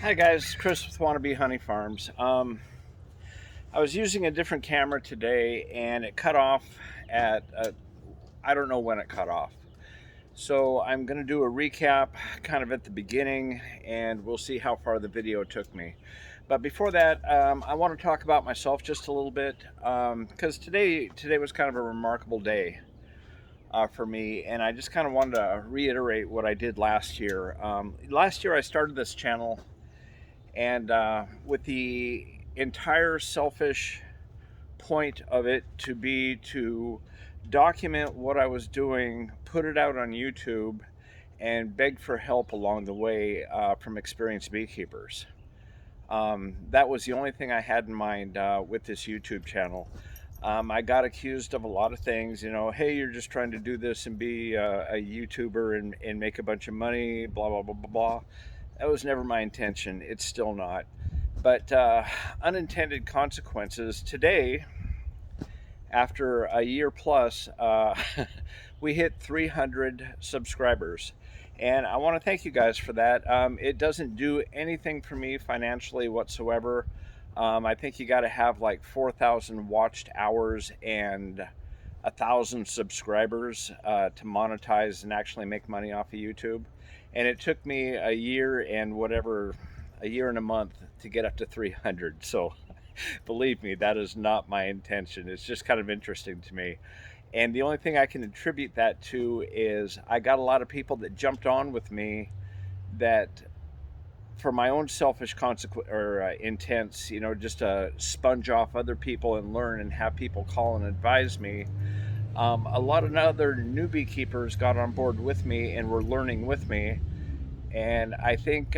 Hi guys, Chris with Wannabe Honey Farms. I was using a different camera today and it cut off at, I don't know when it cut off. So I'm going to do a recap kind of at the beginning and we'll see how far the video took me. But before that, I want to talk about myself just a little bit because today was kind of a remarkable day for me, and I just kind of wanted to reiterate what I did last year. Last year I started this channel and with the entire selfish point of it to be to document what I was doing, put it out on YouTube, and beg for help along the way from experienced beekeepers. That was the only thing I had in mind with this YouTube channel. I got accused of a lot of things, hey, you're just trying to do this and be a YouTuber and make a bunch of money, blah, blah, blah, blah, blah. That was never my intention. It's still not. But unintended consequences. Today, after a year plus, we hit 300 subscribers. And I want to thank you guys for that. It doesn't do anything for me financially whatsoever. I think you got to have like 4,000 watched hours and 1,000 subscribers to monetize and actually make money off of YouTube. And it took me a year and a month to get up to 300. So believe me, that is not my intention. It's just kind of interesting to me. And the only thing I can attribute that to is I got a lot of people that jumped on with me that for my own selfish consequence or intents, just to sponge off other people and learn and have people call and advise me. A lot of other new beekeepers got on board with me and were learning with me. And I think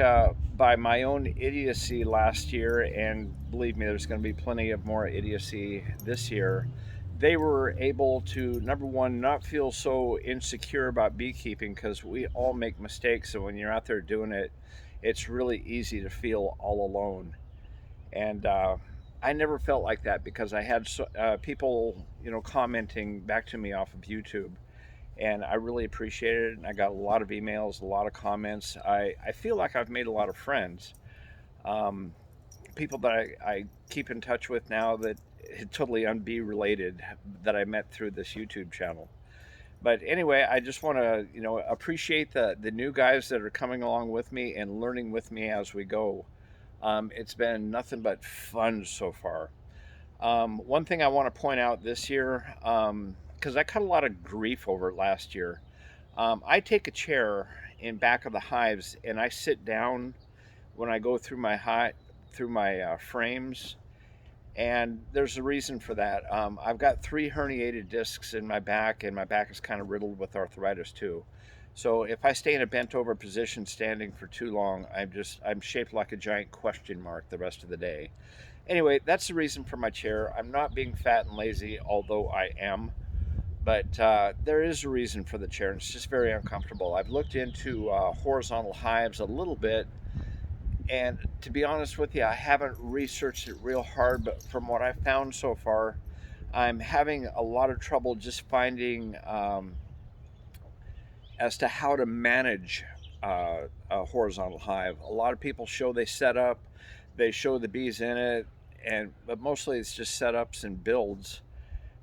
by my own idiocy last year, and believe me, there's going to be plenty of more idiocy this year, they were able to, number one, not feel so insecure about beekeeping because we all make mistakes. And when you're out there doing it, it's really easy to feel all alone. And I never felt like that because I had people, commenting back to me off of YouTube, and I really appreciated it. And I got a lot of emails, a lot of comments. I feel like I've made a lot of friends, um, people that I keep in touch with now that totally unbee related that I met through this YouTube channel. But anyway, I just want to appreciate the new guys that are coming along with me and learning with me as we go. It's been nothing but fun so far. One thing I want to point out this year, because I cut a lot of grief over it last year. I take a chair in back of the hives and I sit down when I go through my frames, and there's a reason for that. I've got 3 herniated discs in my back, and my back is kind of riddled with arthritis too. So if I stay in a bent over position standing for too long, I'm shaped like a giant question mark the rest of the day. Anyway, that's the reason for my chair. I'm not being fat and lazy, although I am. But there is a reason for the chair, and it's just very uncomfortable. I've looked into horizontal hives a little bit, and to be honest with you, I haven't researched it real hard, but from what I've found so far, I'm having a lot of trouble just finding as to how to manage a horizontal hive. A lot of people show they set up, they show the bees in it, but mostly it's just setups and builds.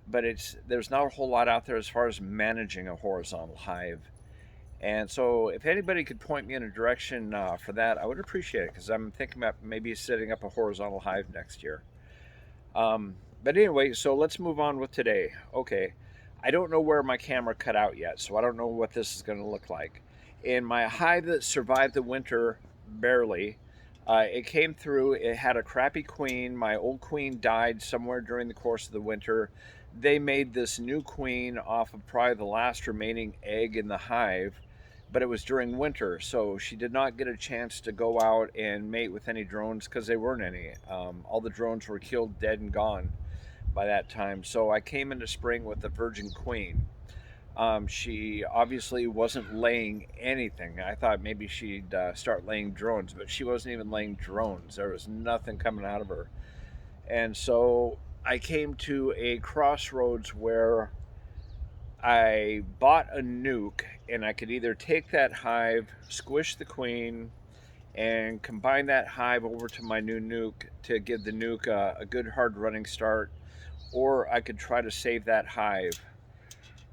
But there's not a whole lot out there as far as managing a horizontal hive. And so if anybody could point me in a direction for that, I would appreciate it, because I'm thinking about maybe setting up a horizontal hive next year. But anyway, so let's move on with today. Okay, I don't know where my camera cut out yet, so I don't know what this is going to look like. In my hive that survived the winter, barely, it came through. It had a crappy queen. My old queen died somewhere during the course of the winter. They made this new queen off of probably the last remaining egg in the hive, but it was during winter, so she did not get a chance to go out and mate with any drones because there weren't any. All the drones were killed, dead, and gone by that time. So I came into spring with the virgin queen. She obviously wasn't laying anything. I thought maybe she'd start laying drones, but she wasn't even laying drones. There was nothing coming out of her. And so I came to a crossroads where I bought a nuke, and I could either take that hive, squish the queen, and combine that hive over to my new nuke to give the nuke a good hard running start, or I could try to save that hive.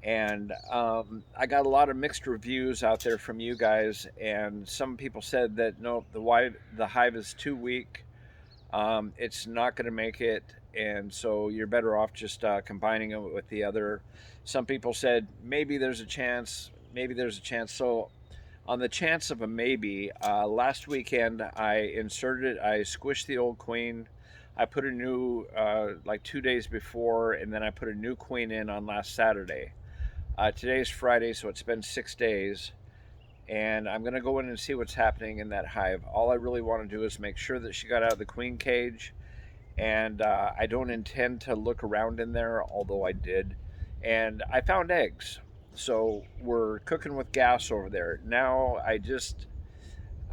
And I got a lot of mixed reviews out there from you guys, and some people said that no, the hive is too weak. It's not going to make it, and so you're better off just combining it with the other. Some people said maybe there's a chance, maybe there's a chance. So on the chance of a maybe, last weekend I squished the old queen. I put a new, like 2 days before, and then I put a new queen in on last Saturday. Today's Friday, so it's been 6 days, and I'm going to go in and see what's happening in that hive. All I really want to do is make sure that she got out of the queen cage, and I don't intend to look around in there, although I did. And I found eggs. So we're cooking with gas over there. Now I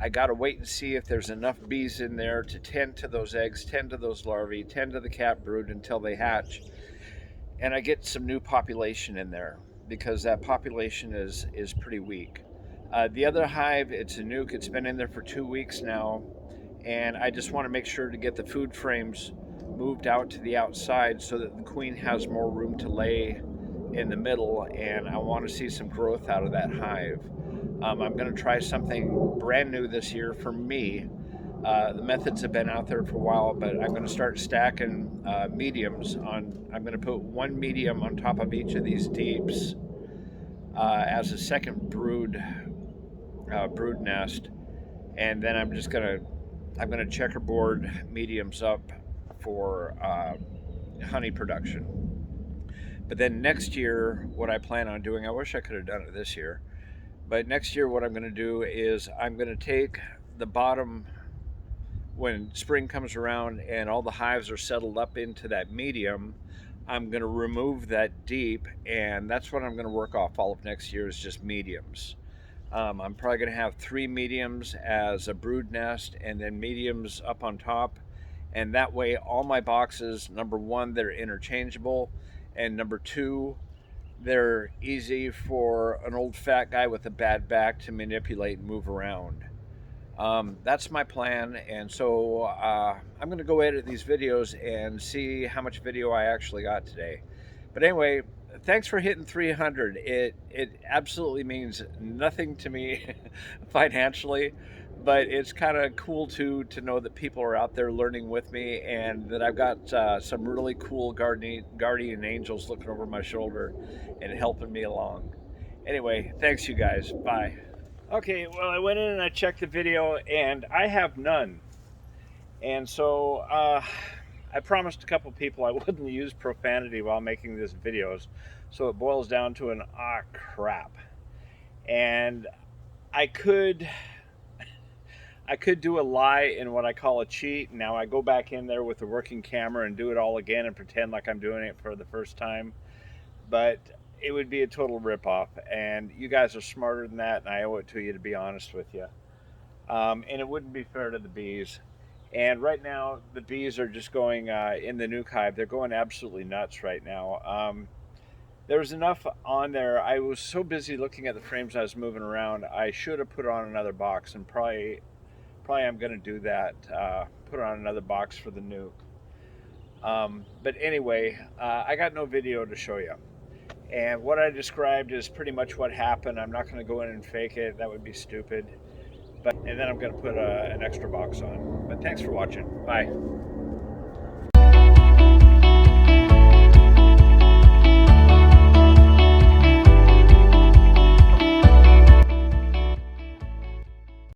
gotta wait and see if there's enough bees in there to tend to those eggs, tend to those larvae, tend to the cat brood until they hatch. And I get some new population in there, because that population is pretty weak. The other hive, it's a nuke. It's been in there for 2 weeks now, and I just want to make sure to get the food frames moved out to the outside so that the queen has more room to lay in the middle, and I want to see some growth out of that hive. I'm going to try something brand new this year for me. The methods have been out there for a while, but I'm going to start stacking mediums on. I'm going to put one medium on top of each of these deeps as a second brood nest, and then I'm going to checkerboard mediums up for honey production. But then next year, what I plan on doing, I wish I could have done it this year, but next year what I'm going to do is I'm going to take the bottom, when spring comes around and all the hives are settled up into that medium, I'm going to remove that deep, and that's what I'm going to work off all of next year, is just mediums. I'm probably going to have 3 mediums as a brood nest, and then mediums up on top. And that way all my boxes, number one, they're interchangeable, and number two, they're easy for an old fat guy with a bad back to manipulate and move around. That's my plan, and so I'm going to go edit these videos and see how much video I actually got today. But anyway, thanks for hitting 300. It absolutely means nothing to me financially, but it's kind of cool to know that people are out there learning with me, and that I've got some really cool guardian angels looking over my shoulder and helping me along. Anyway, thanks you guys. Bye. Okay, well, I went in and I checked the video, and I have none. And so I promised a couple people I wouldn't use profanity while making these videos, so it boils down to an crap. And I could do a lie in what I call a cheat. Now I go back in there with the working camera and do it all again and pretend like I'm doing it for the first time, but it would be a total ripoff, and you guys are smarter than that, and I owe it to you to be honest with you. And it wouldn't be fair to the bees. And right now, the bees are just going in the nuke hive. They're going absolutely nuts right now. There's enough on there. I was so busy looking at the frames I was moving around. I should have put on another box, and probably I'm going to do that. Put on another box for the nuke. But anyway, I got no video to show you. And what I described is pretty much what happened. I'm not going to go in and fake it. That would be stupid. And then I'm going to put an extra box on. But thanks for watching. Bye.